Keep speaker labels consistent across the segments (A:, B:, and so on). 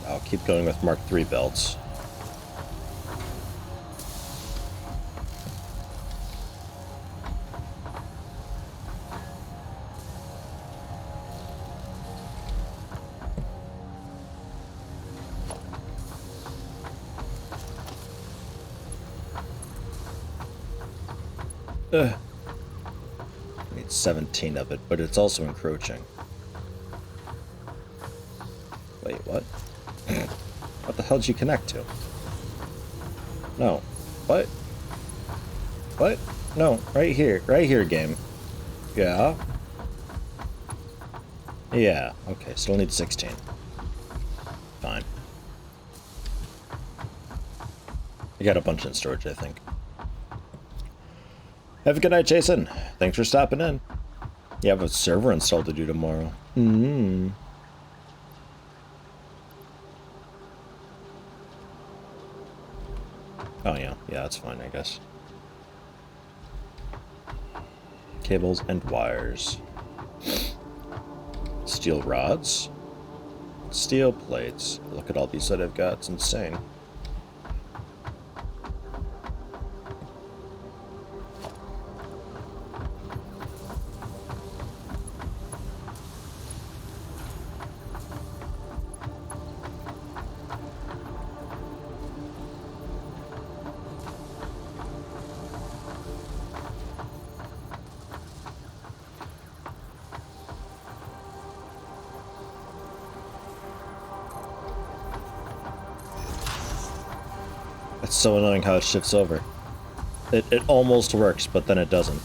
A: I'll keep going with Mark III belts. Ugh. I need 17 of it, but it's also encroaching. Wait, what? What the hell did you connect to? No. What? What? No, right here. Right here, game. Yeah? Yeah, okay, still need 16. Fine. I got a bunch in storage, I think. Have a good night, Jason. Thanks for stopping in. You have a server installed to do tomorrow. Mm-hmm. Oh, yeah. Yeah, that's fine, I guess. Cables and wires. Steel rods. Steel plates. Look at all these that I've got. It's insane. It's so annoying how it shifts over. It almost works, but then it doesn't.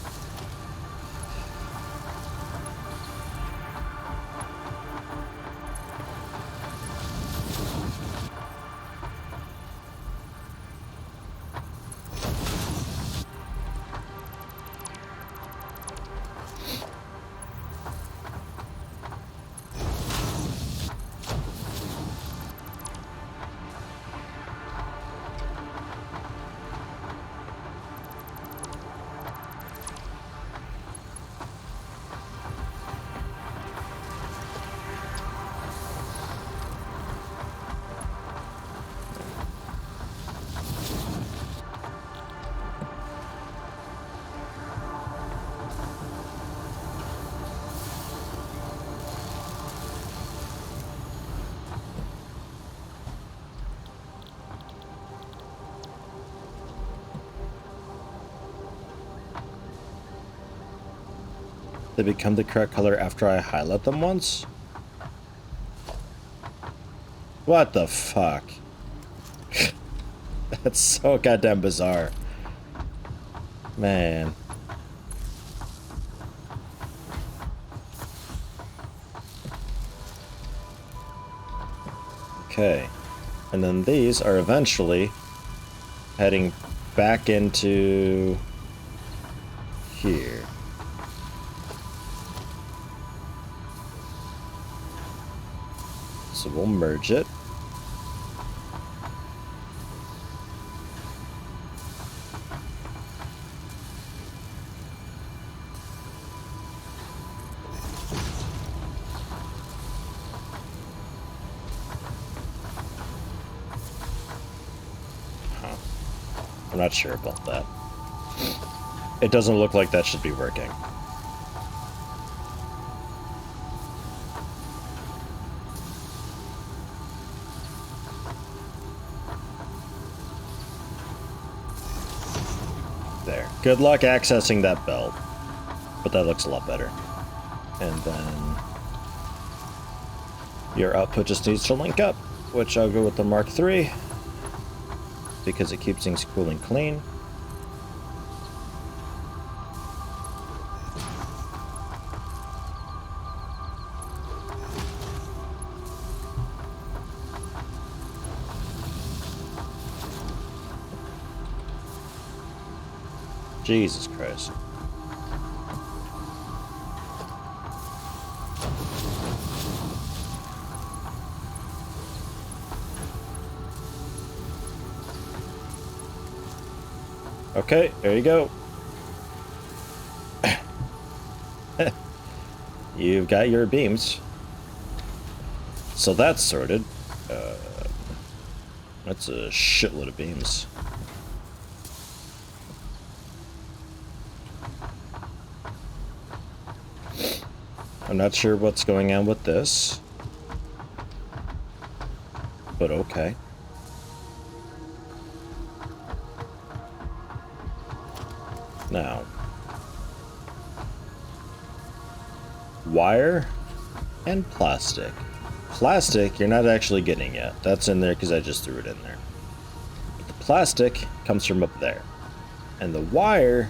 A: They become the correct color after I highlight them once? What the fuck? That's so goddamn bizarre. Man. Okay. And then these are eventually heading back into here. So we'll merge it. Huh. I'm not sure about that. It doesn't look like that should be working. There. Good luck accessing that belt. But that looks a lot better. And then your output just needs to link up, which I'll go with the Mark III because it keeps things cool and clean. Jesus Christ. Okay, there you go. You've got your beams. So that's sorted. That's a shitload of beams. I'm not sure what's going on with this, but okay. Now, wire and plastic. Plastic, you're not actually getting yet. That's in there because I just threw it in there. But the plastic comes from up there. And the wire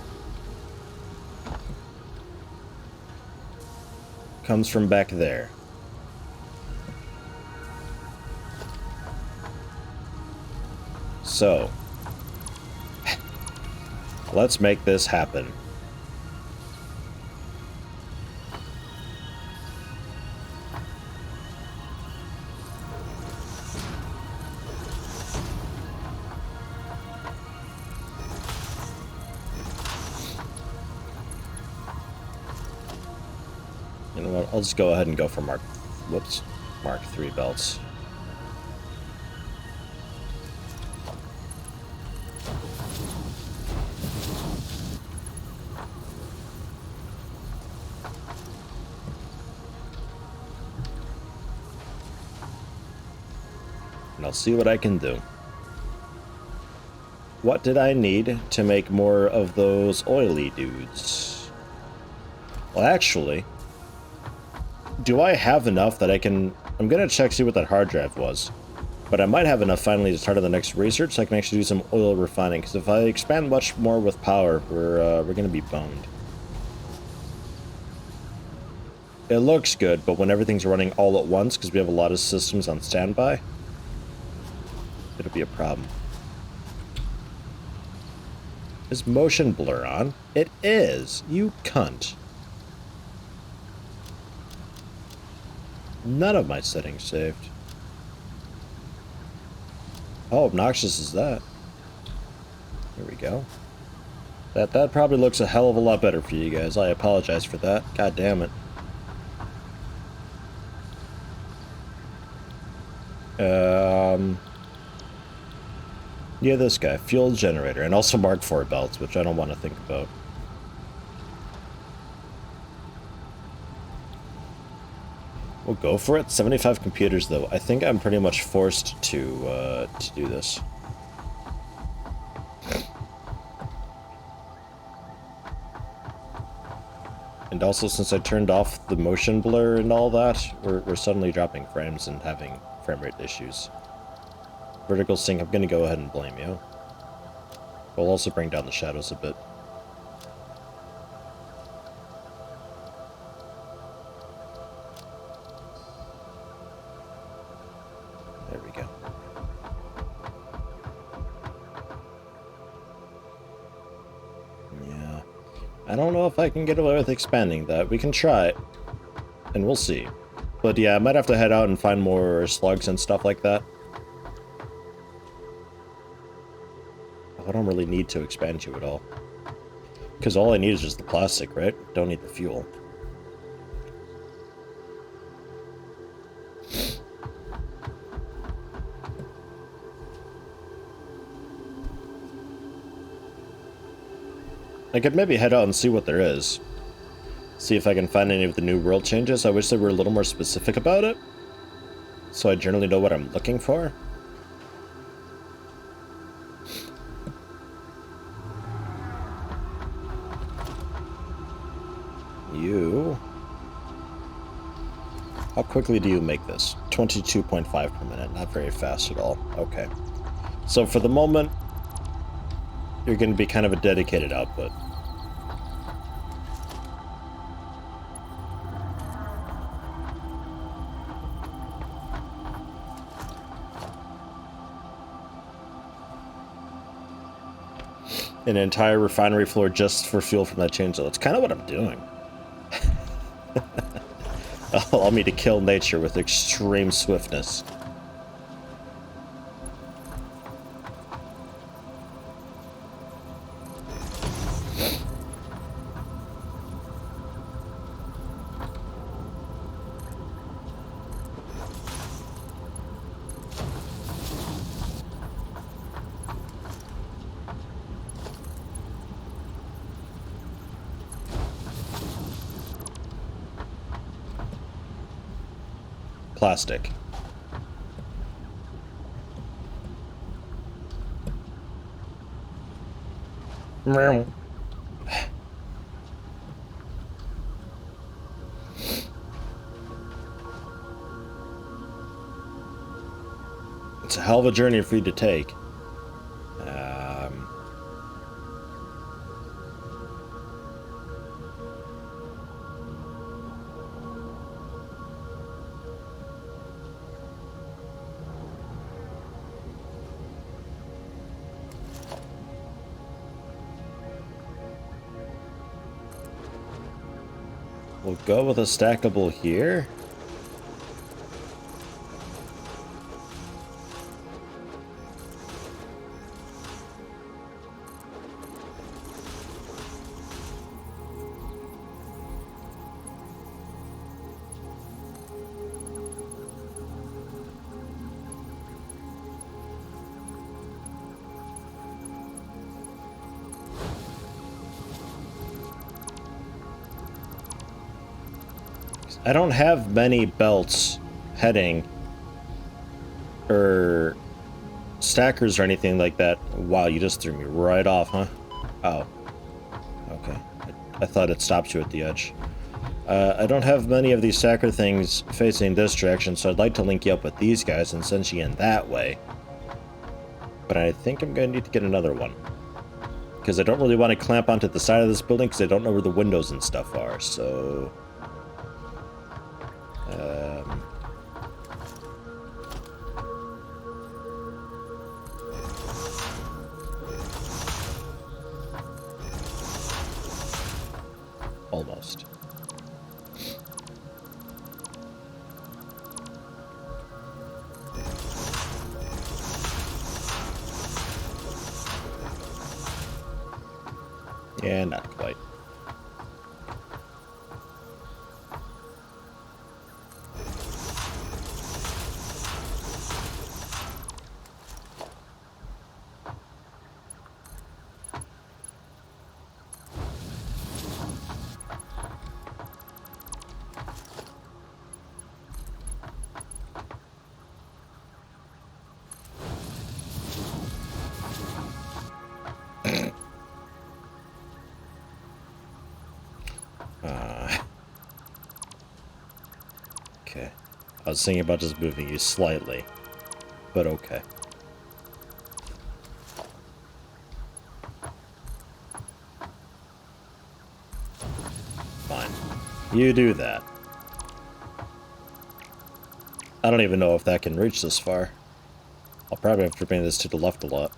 A: comes from back there. So, let's make this happen. You know what? I'll just go ahead and go for Mark 3 belts. And I'll see what I can do. What did I need to make more of those oily dudes? Well, actually, do I have enough that I can... I'm going to check, see what that hard drive was. But I might have enough finally to start on the next research so I can actually do some oil refining. Because if I expand much more with power, we're going to be boned. It looks good, but when everything's running all at once, because we have a lot of systems on standby, it'll be a problem. Is motion blur on? It is! You cunt. None of my settings saved. How obnoxious is that? Here we go. That probably looks a hell of a lot better for you guys. I apologize for that. God damn it. Yeah, this guy. Fuel generator. And also Mark IV belts, which I don't want to think about. We'll go for it. 75 computers, though. I think I'm pretty much forced to do this. And also, since I turned off the motion blur and all that, we're suddenly dropping frames and having frame rate issues. Vertical sync, I'm going to go ahead and blame you. We'll also bring down the shadows a bit. There we go. Yeah. I don't know if I can get away with expanding that. We can try it. And we'll see. But yeah, I might have to head out and find more slugs and stuff like that. I don't really need to expand you at all. Because all I need is just the plastic, right? Don't need the fuel. I could maybe head out and see what there is. See if I can find any of the new world changes. I wish they were a little more specific about it, so I generally know what I'm looking for. You... How quickly do you make this? 22.5 per minute. Not very fast at all. Okay. So for the moment, you're going to be kind of a dedicated output. An entire refinery floor just for fuel from that change. That's kind of what I'm doing. Allow me to kill nature with extreme swiftness. plastic. Meow. It's a hell of a journey for you to take. We'll go with a stackable here. I don't have many belts heading or stackers or anything like that. Wow, you just threw me right off, huh? Oh. Okay. I thought it stopped you at the edge. I don't have many of these stacker things facing this direction, so I'd like to link you up with these guys and send you in that way. But I think I'm going to need to get another one. Because I don't really want to clamp onto the side of this building because I don't know where the windows and stuff are, so... Almost. Yeah, not quite. Okay. I was thinking about just moving you slightly, but okay. Fine. You do that. I don't even know if that can reach this far. I'll probably have to bring this to the left a lot.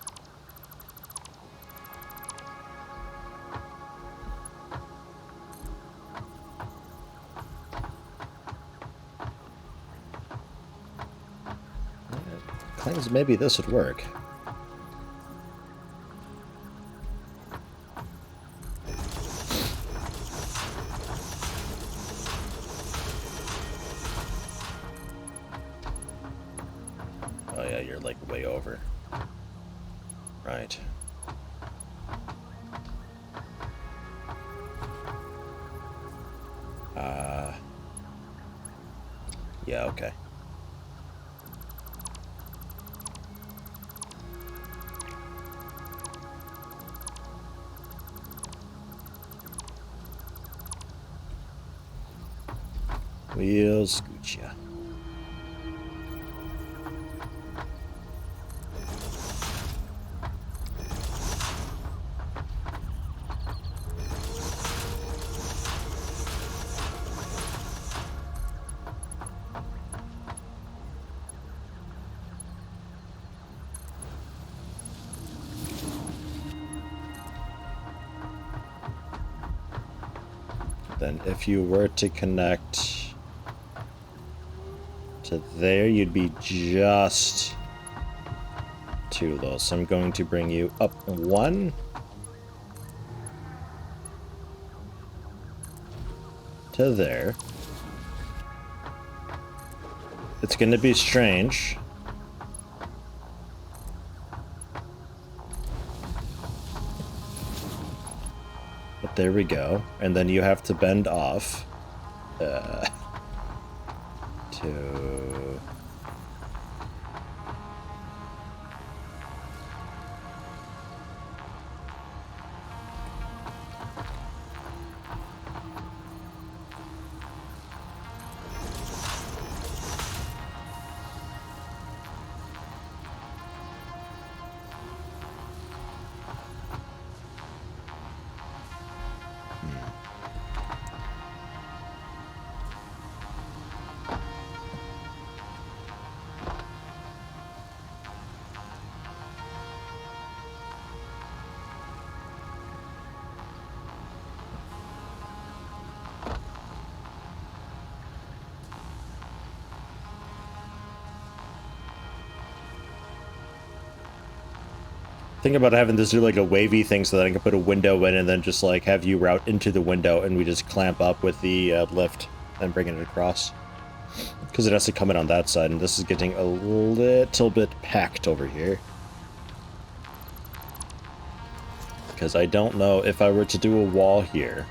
A: Claims maybe this would work. Oh yeah, you're like way over. Right. Yeah, okay. We'll scooch ya. Then if you were to connect to there, you'd be just too low. So I'm going to bring you up one. To there. It's going to be strange. But there we go. And then you have to bend off to to... Think about having this do like a wavy thing so that I can put a window in and then just like have you route into the window and we just clamp up with the lift and bring it across. Because it has to come in on that side and this is getting a little bit packed over here. Because I don't know if I were to do a wall here.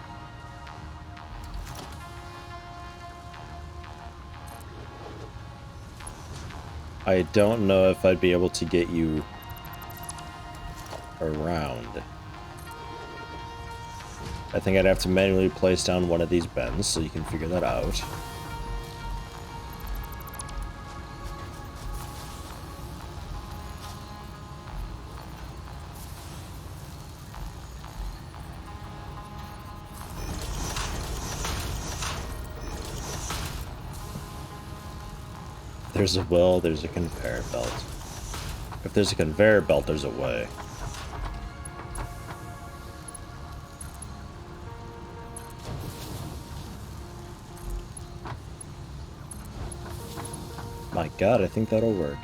A: I don't know if I'd be able to get you around. I think I'd have to manually place down one of these bends, so you can figure that out. There's a will, there's a conveyor belt. If there's a conveyor belt, there's a way. My god, I think that'll work.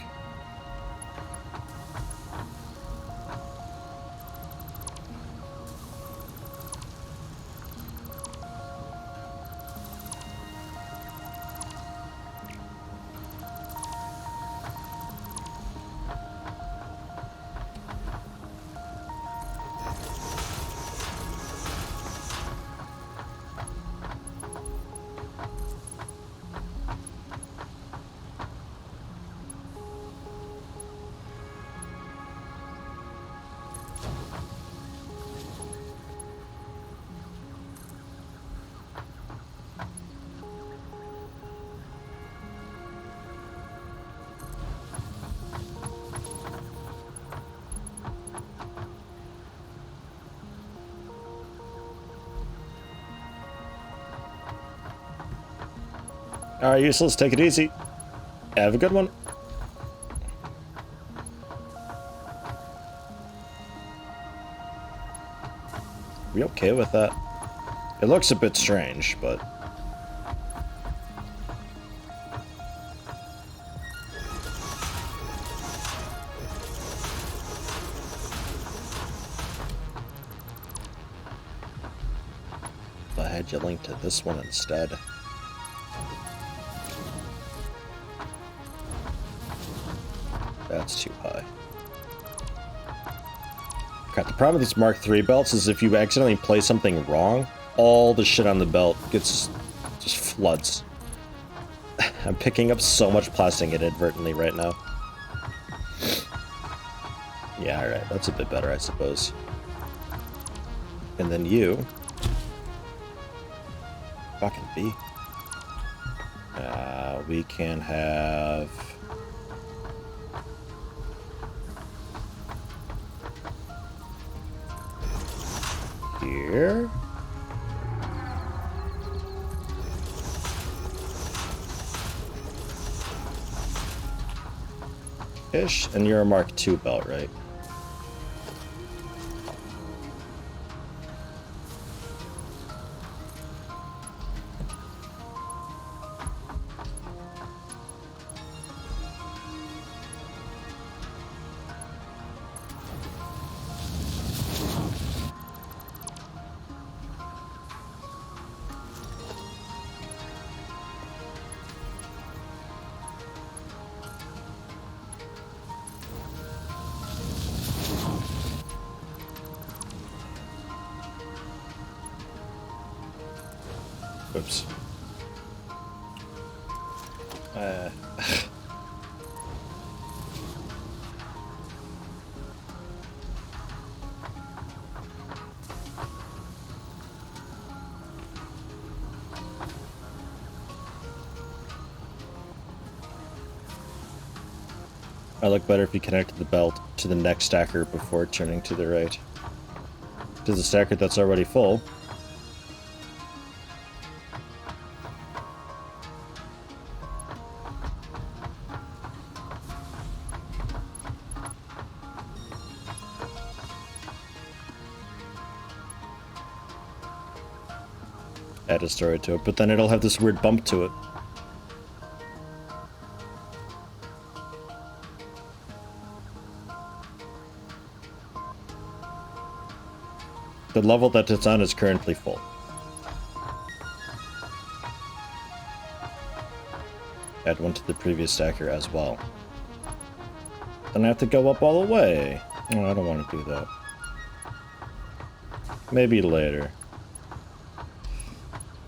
A: Alright, useless, take it easy. Have a good one. We okay with that? It looks a bit strange, but... if I had you linked to this one instead. That's too high. Crap, the problem with these Mark III belts is if you accidentally place something wrong, all the shit on the belt gets just floods. I'm picking up so much plastic inadvertently right now. Yeah, alright, that's a bit better, I suppose. And then you. Fucking B. We can have... here. Ish, and you're a Mark II belt, right? Oops. I look better if you connected the belt to the next stacker before turning to the right. To the stacker that's already full. Add a story to it, but then it'll have this weird bump to it. The level that it's on is currently full. Add one to the previous stacker as well. Then I have to go up all the way. Oh, I don't want to do that. Maybe later.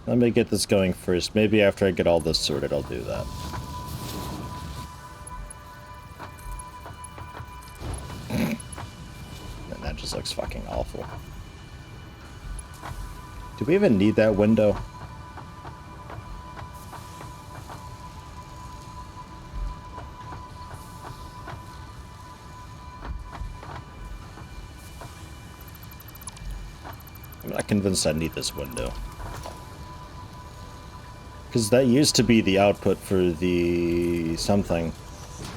A: Let me get this going first. Maybe after I get all this sorted, I'll do that. And that just looks fucking awful. Do we even need that window? I'm not convinced I need this window. Because that used to be the output for the something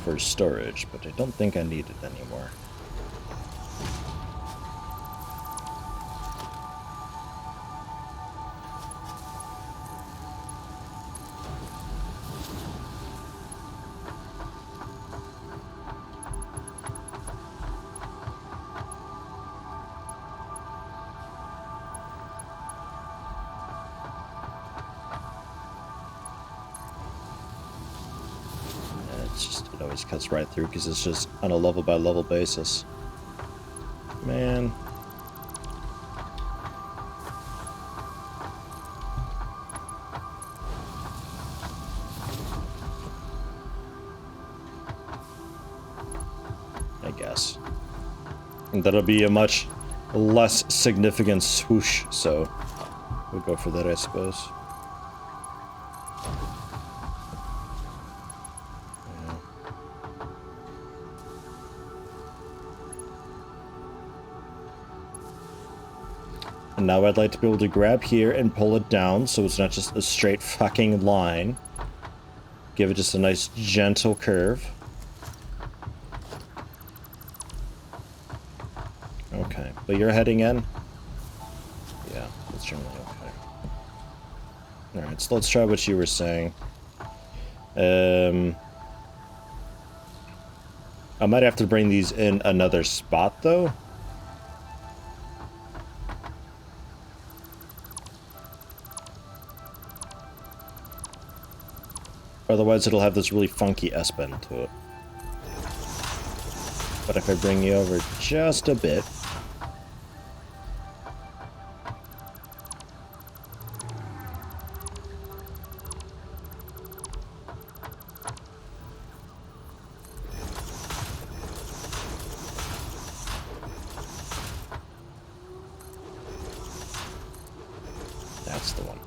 A: for storage, but I don't think I need it anymore. It always cuts right through because it's just on a level by level basis. Man. I guess. And that'll be a much less significant swoosh, so we'll go for that, I suppose. And now I'd like to be able to grab here and pull it down so it's not just a straight fucking line. Give it just a nice gentle curve. Okay, but you're heading in? Yeah, that's generally okay. Alright, so let's try what you were saying. I might have to bring these in another spot though. Otherwise, it'll have this really funky S-bend to it. But if I bring you over just a bit... That's the one.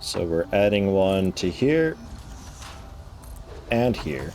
A: So we're adding one to here and here.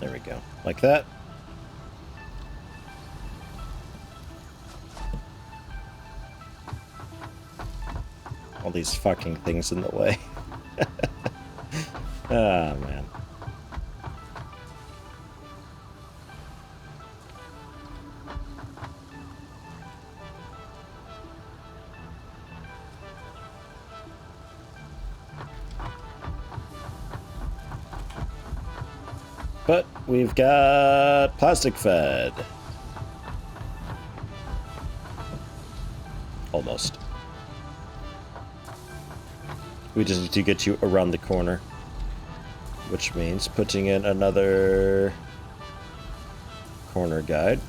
A: There we go. Like that. All these fucking things in the way. Ah, man. But we've got plastic fed. Almost. We just need to get you around the corner. Which means putting in another corner guide.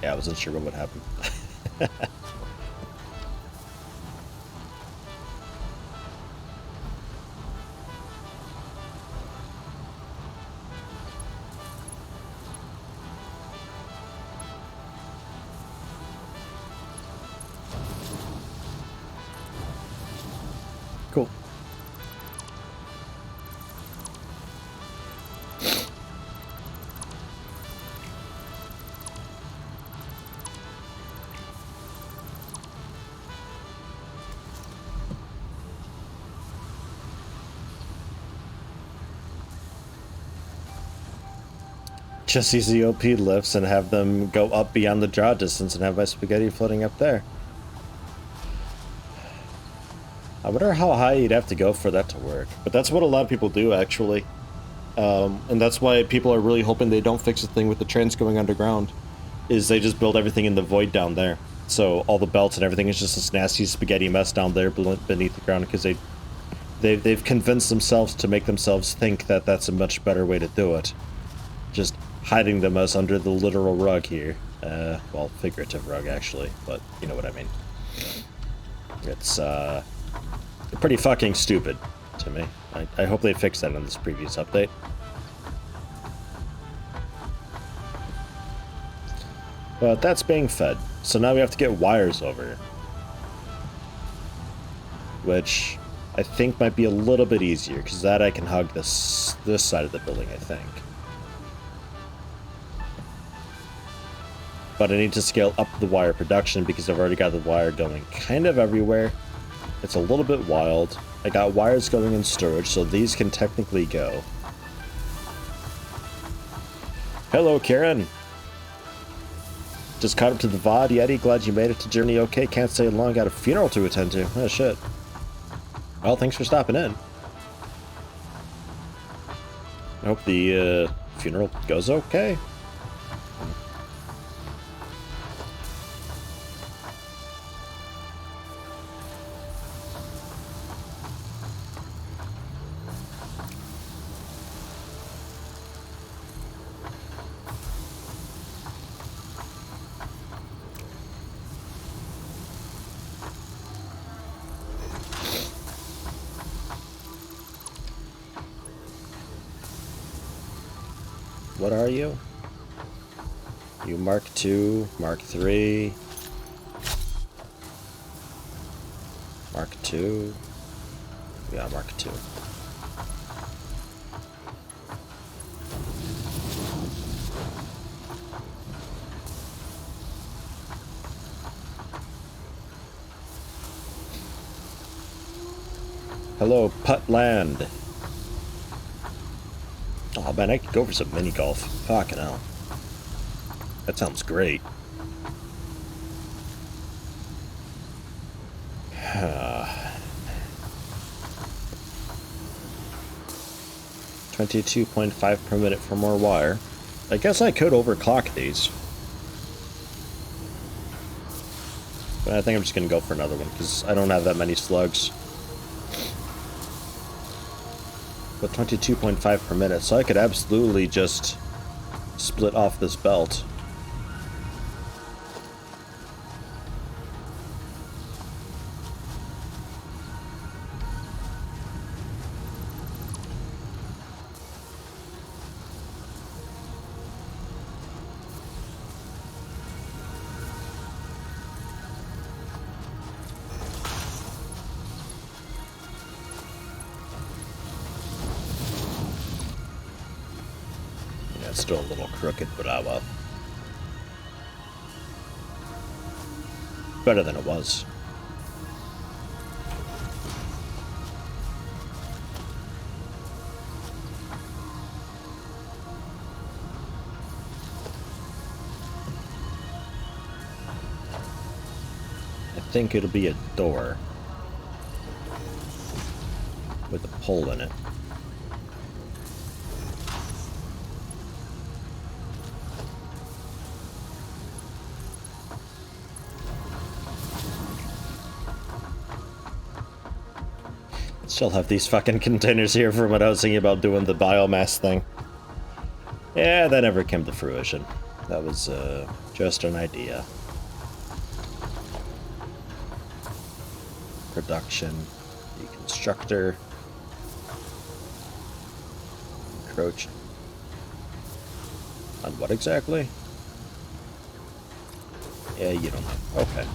A: Yeah, I wasn't sure what would happen. Cool. Just use the OP lifts and have them go up beyond the draw distance and have my spaghetti floating up there. I wonder how high you'd have to go for that to work. But that's what a lot of people do, actually. And that's why people are really hoping they don't fix the thing with the trains going underground. Is they just build everything in the void down there. So all the belts and everything is just this nasty spaghetti mess down there beneath the ground because they've convinced themselves to make themselves think that that's a much better way to do it. Just hiding them as under the literal rug here. Well, figurative rug, actually, but you know what I mean. It's, pretty fucking stupid to me. I hope they fix that in this previous update. But that's being fed. So now we have to get wires over. Which I think might be a little bit easier, because that I can hug this side of the building, I think. But I need to scale up the wire production because I've already got the wire going kind of everywhere. It's a little bit wild. I got wires going in storage, so these can technically go. Hello, Karen. Just caught up to the VOD, Yeti. Glad you made it to Germany okay. Can't stay long. Got a funeral to attend to. Oh, shit. Well, thanks for stopping in. I hope the funeral goes okay. What are you? You Mark II, Mark III, Mark II. Yeah, Mark II. Hello, Putland. Oh man, I could go for some mini golf. Fucking hell. That sounds great. 22.5 per minute for more wire. I guess I could overclock these. But I think I'm just gonna go for another one, because I don't have that many slugs. But 22.5 per minute, so I could absolutely just split off this belt. it's still a little crooked, but ah well. Better than it was. I think it'll be a door with a pole in it. Still have these fucking containers here from when I was thinking about doing the biomass thing. Yeah, that never came to fruition. That was just an idea. Production, deconstructor, encroach. On what exactly? Yeah, you don't know. Okay.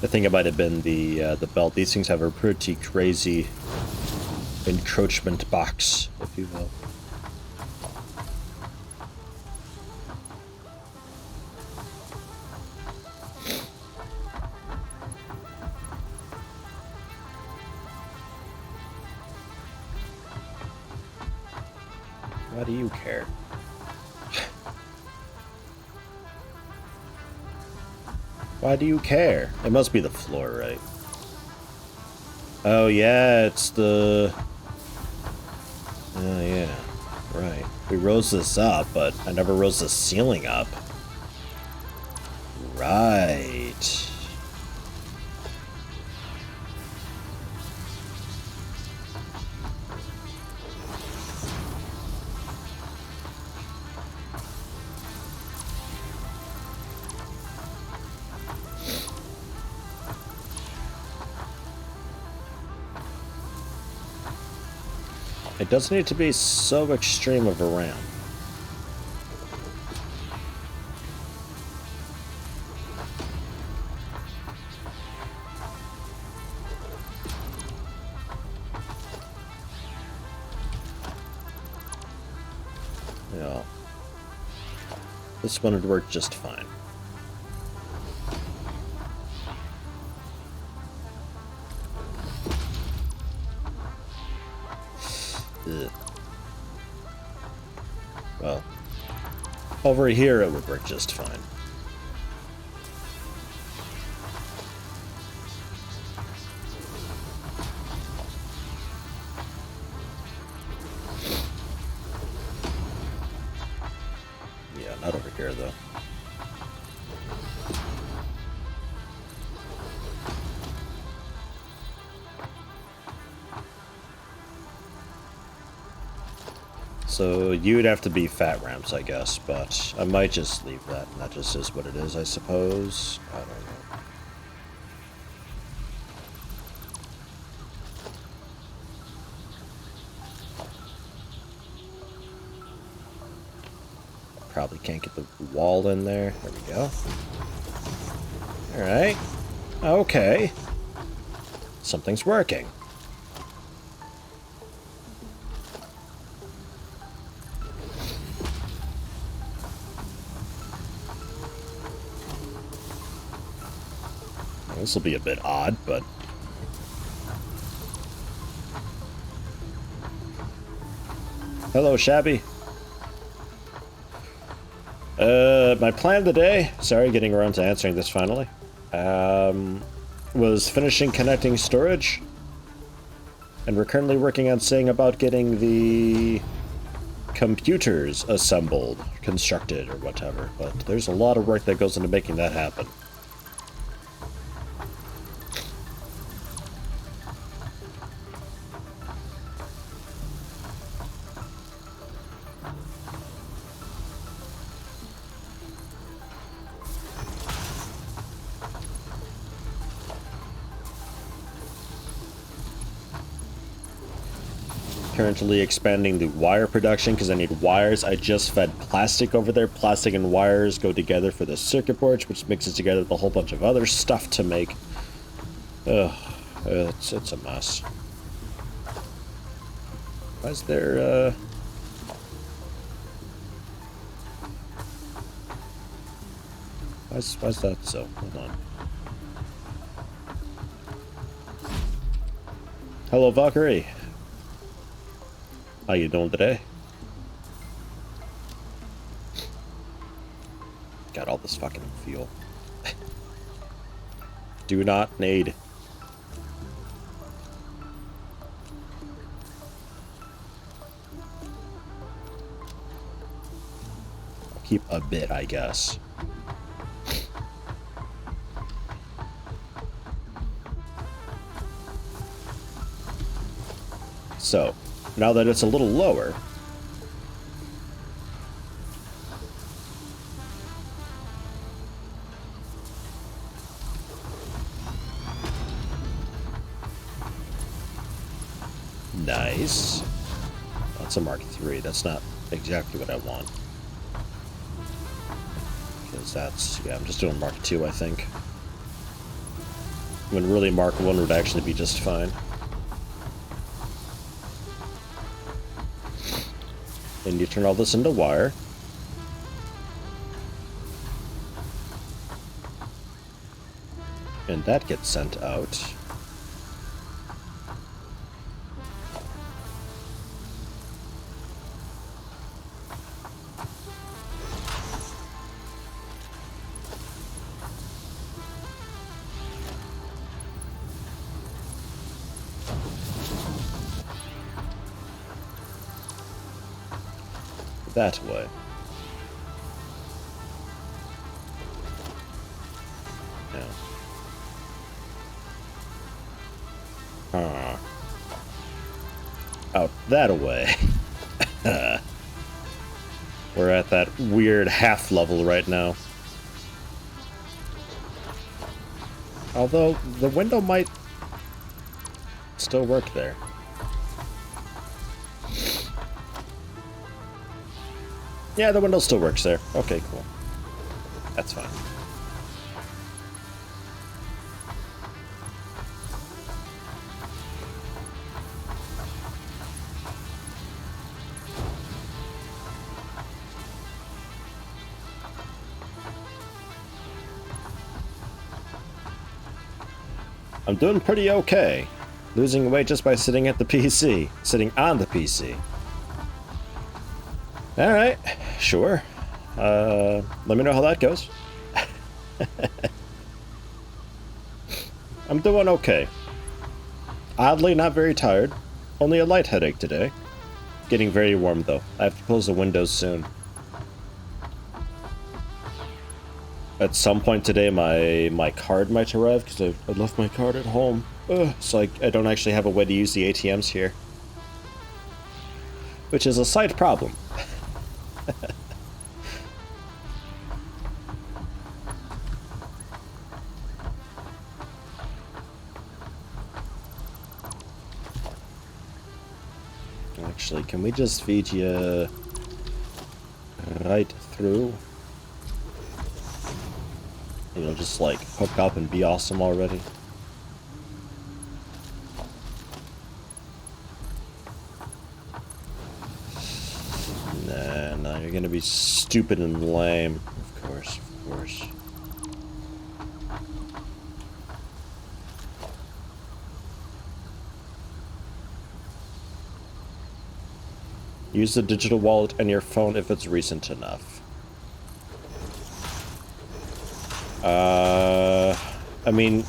A: I think it might have been the belt. These things have a pretty crazy encroachment box, if you will. Why do you care? Why do you care? It must be the floor, right? Oh, yeah, it's the... Oh, yeah, right. We rose this up, but I never rose the ceiling up. Right. It doesn't need to be so extreme of a ramp. Yeah. This one would work just fine. Ugh. Well, over here it would work just fine. Yeah, not over here though. So you'd have to be fat ramps, I guess, but I might just leave that, and that just is what it is, I suppose. I don't know. Probably can't get the wall in there. There we go. Alright. Okay. Something's working. This will be a bit odd, but... Hello, Shabby. My plan today, sorry, getting around to answering this finally, was finishing connecting storage. And we're currently working on seeing about getting the computers assembled, constructed, or whatever. But there's a lot of work that goes into making that happen. Currently expanding the wire production because I need wires. I just fed plastic over there. Plastic and wires go together for the circuit boards, which mixes together with a whole bunch of other stuff to make. Ugh. It's a mess. Why is there, why's that so? Hold on. Hello, Valkyrie. How you doing today? Got all this fucking fuel. Do not need. I'll keep a bit, I guess. So, now that it's a little lower, nice. That's a Mark III. That's not exactly what I want. Because that's, yeah, I'm just doing Mark II, I think. When really Mark I would actually be just fine. And you turn all this into wire. And that gets sent out. That way. Yeah. Out that way. We're at that weird half level right now. Although, the window might still work there. Yeah, the window still works there. Okay, cool. That's fine. I'm doing pretty okay. Losing weight just by sitting at the PC. Sitting on the PC. Alright, sure. Let me know how that goes. I'm doing okay. Oddly, not very tired. Only a light headache today. Getting very warm, though. I have to close the windows soon. At some point today, my card might arrive, because I left my card at home. So I don't actually have a way to use the ATMs here. Which is a slight problem. Actually, can we just feed you right through? You know, just like hook up and be awesome already. Nah, you're gonna be stupid and lame. Of course, of course. Use the digital wallet and your phone if it's recent enough. I mean,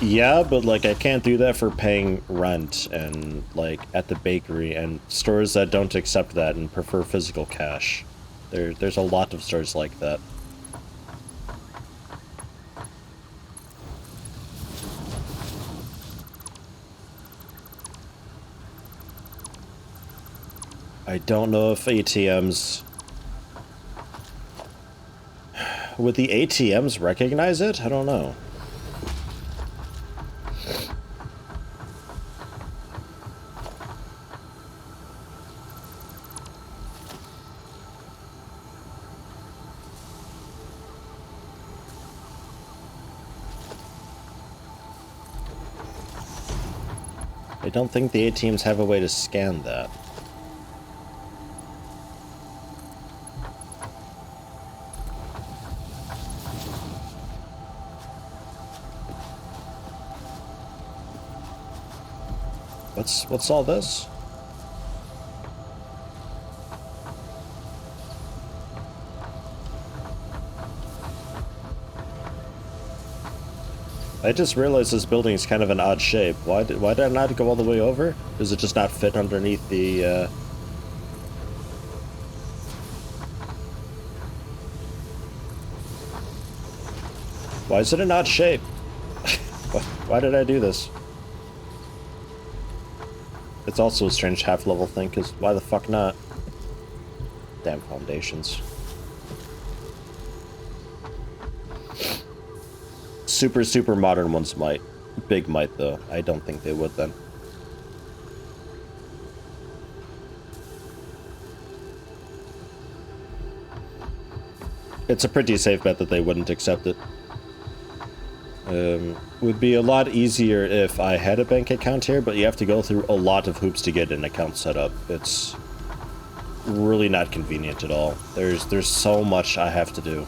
A: yeah, but like I can't do that for paying rent and like at the bakery and stores that don't accept that and prefer physical cash. There's a lot of stores like that. I don't know if ATMs... Would the ATMs recognize it? I don't know. don't think the A-teams have a way to scan that. What's all this? I just realized this building is kind of an odd shape. Why did I not go all the way over? Does it just not fit underneath the, Why is it an odd shape? Why did I do this? It's also a strange half-level thing, because why the fuck not? Damn foundations. Super modern ones might. Big might, though. I don't think they would, then. It's a pretty safe bet that they wouldn't accept it. Would be a lot easier if I had a bank account here, but you have to go through a lot of hoops to get an account set up. It's really not convenient at all. There's so much I have to do.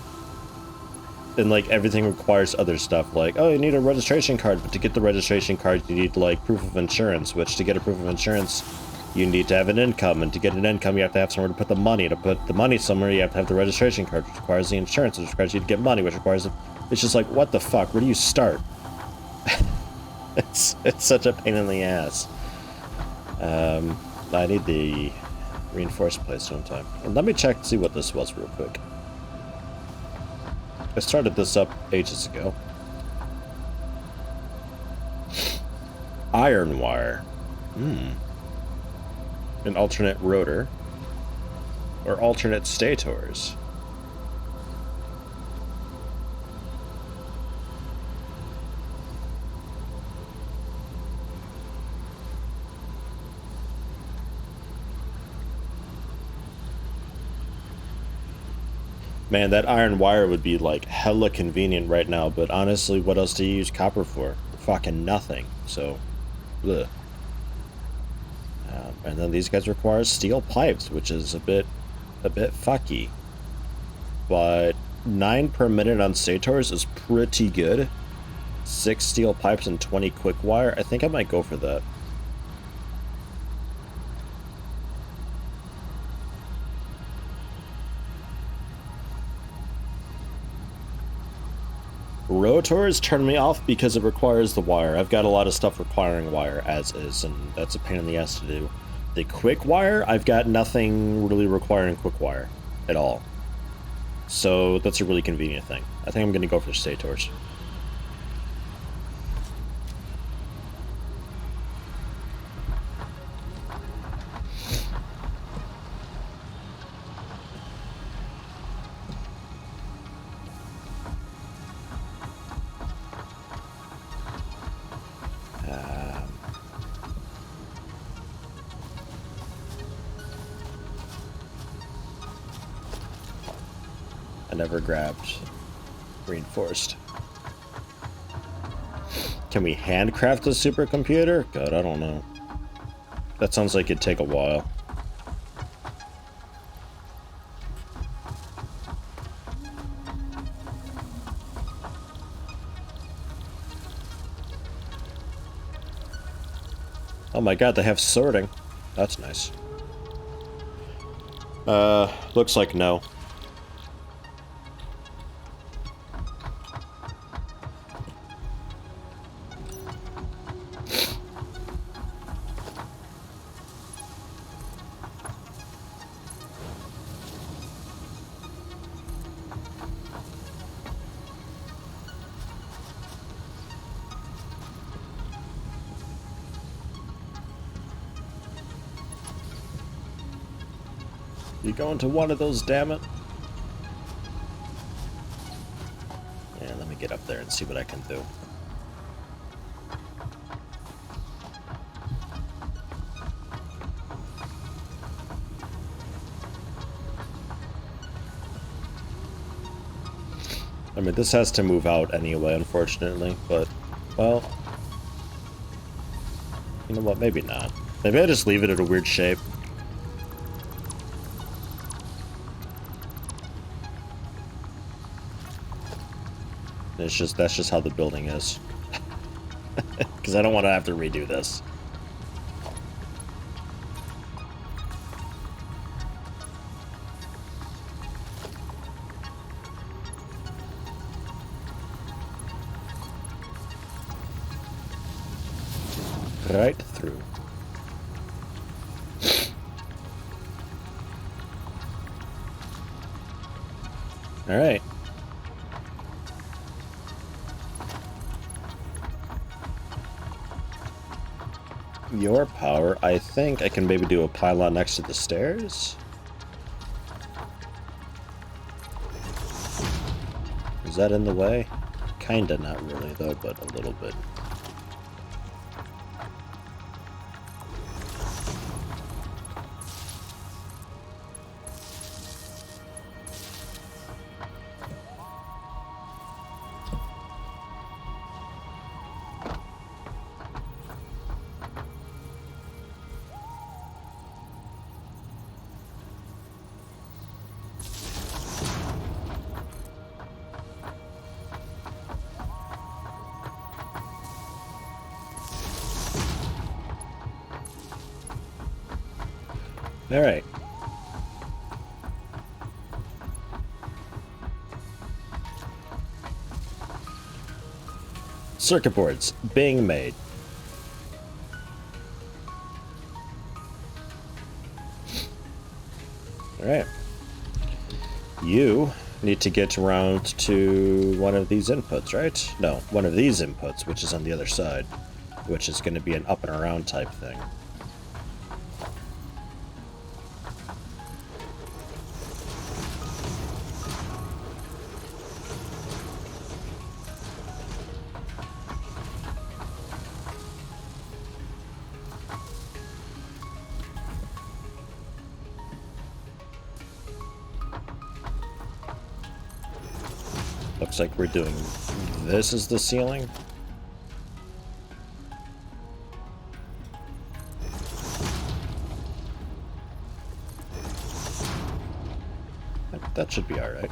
A: And, like, everything requires other stuff, like, oh, you need a registration card, but to get the registration card, you need, like, proof of insurance, which to get a proof of insurance, you need to have an income, and to get an income, you have to have somewhere to put the money. To put the money somewhere, you have to have the registration card, which requires the insurance, which requires you to get money, which requires... It's just like, what the fuck? Where do you start? It's such a pain in the ass. I need the reinforced place sometime. And let me check to see what this was real quick. I started this up ages ago. Iron wire. An alternate rotor. Or alternate stators. Man, that iron wire would be, like, hella convenient right now, but honestly, what else do you use copper for? Fucking nothing, so, ugh. And then these guys require steel pipes, which is a bit fucky. But 9 per minute on stators is pretty good. 6 steel pipes and 20 quick wire, I think I might go for that. Rotors turn me off because it requires the wire. I've got a lot of stuff requiring wire as is, and that's a pain in the ass to do. The quick wire, I've got nothing really requiring quick wire at all. So that's a really convenient thing. I think I'm going to go for stators. I never grabbed reinforced. Can we handcraft a supercomputer? God, I don't know. That sounds like it'd take a while. Oh my god, they have sorting. That's nice. Looks like no. You go into one of those, damn it. Yeah, let me get up there and see what I can do. I mean, this has to move out anyway, unfortunately, but, well, You know what? Maybe not. Maybe I just leave it at a weird shape. That's just how the building is. Because I don't want to have to redo this. Right through. All right. Your power. I think I can maybe do a pylon next to the stairs. Is that in the way? Kinda, not really though, but a little bit. All right. Circuit boards being made. All right. You need to get around to one of these inputs, right? No, one of these inputs, which is on the other side, which is going to be an up and around type thing. Looks like we're doing this as the ceiling. That should be all right.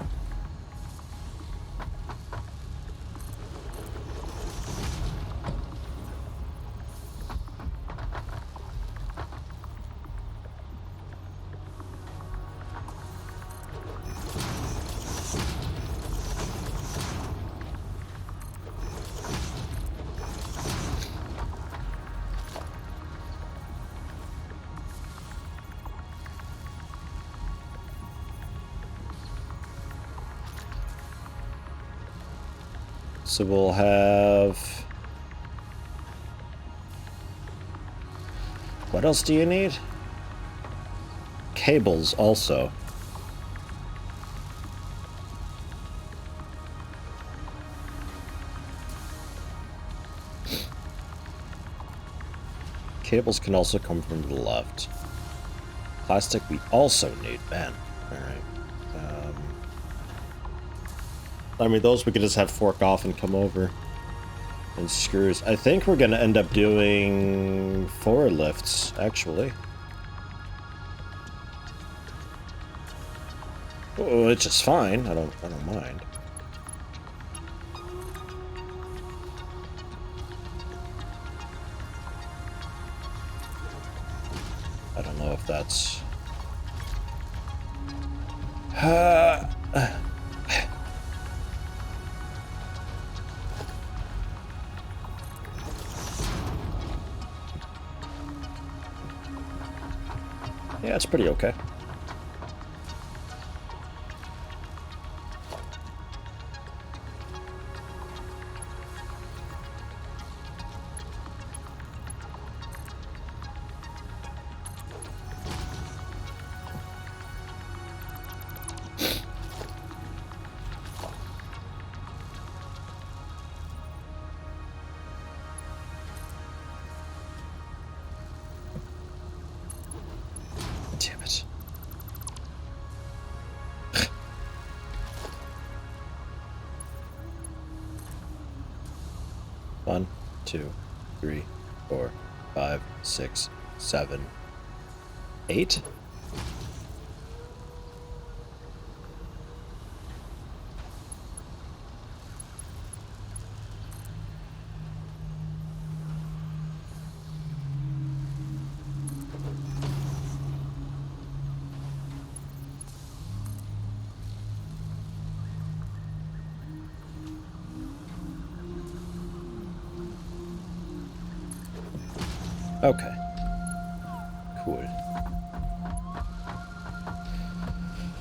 A: So we'll have... What else do you need? Cables also. Cables can also come from the left. Plastic we also need. Man. Alright. I mean, those we could just have fork off and come over. And screws. I think we're going to end up doing 4 lifts, actually. Which is fine. I don't mind. I don't know if that's... Yeah, it's pretty okay. Damn it. 1, 2, 3, 4, 5, 6, 7, 8. Okay. Cool.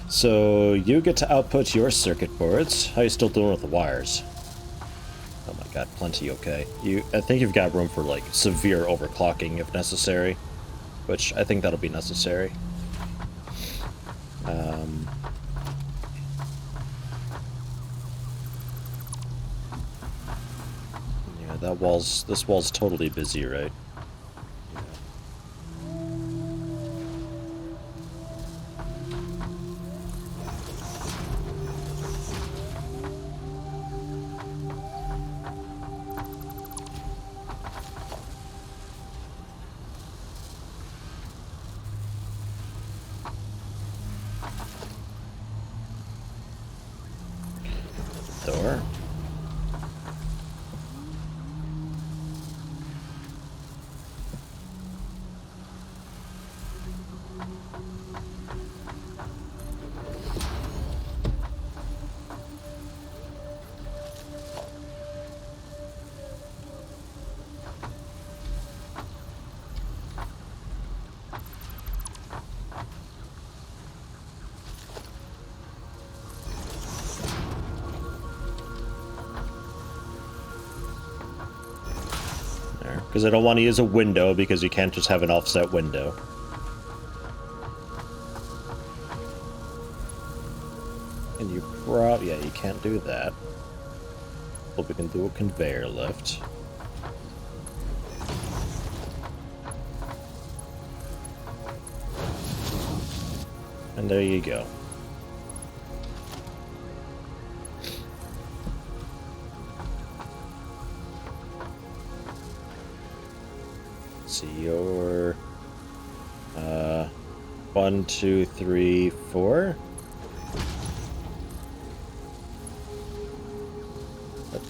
A: So you get to output your circuit boards. How you still doing with the wires? Oh my god, plenty okay. I think you've got room for like severe overclocking if necessary, which I think that'll be necessary. Yeah, this wall's totally busy, right? Door. Because I don't want to use a window, because you can't just have an offset window. And you yeah, you can't do that. But we can do a conveyor lift. And there you go. See your 1, 2, 3, 4.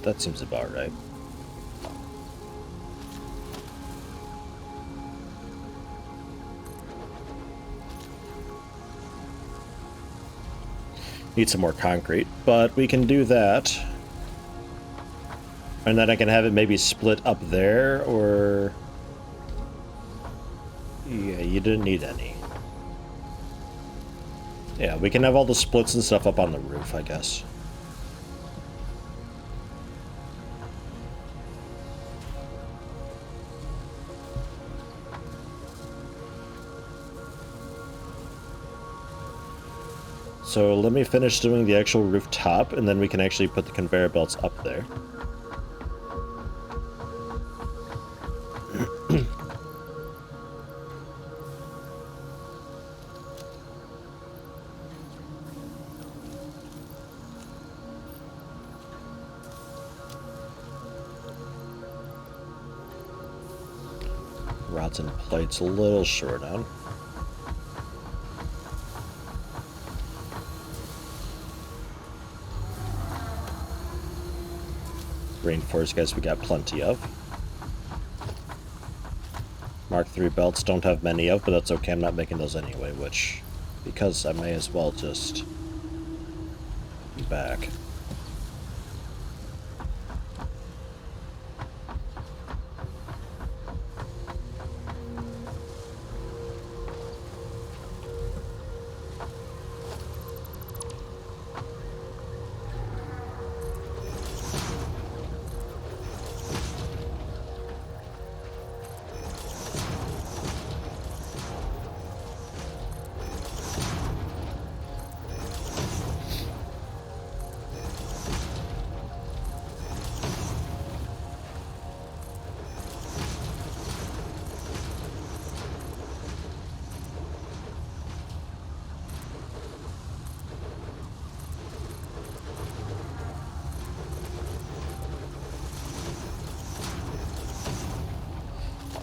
A: That seems about right. Need some more concrete, but we can do that. And then I can have it maybe split up there, or... Yeah, you didn't need any. Yeah, we can have all the splits and stuff up on the roof, I guess. So let me finish doing the actual rooftop, and then we can actually put the conveyor belts up there. Rods and plates a little short on. Reinforced guys we got plenty of. Mark III belts don't have many of, but that's okay, I'm not making those anyway, which, because I may as well just be back.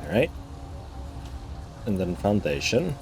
A: Alright, And then foundation.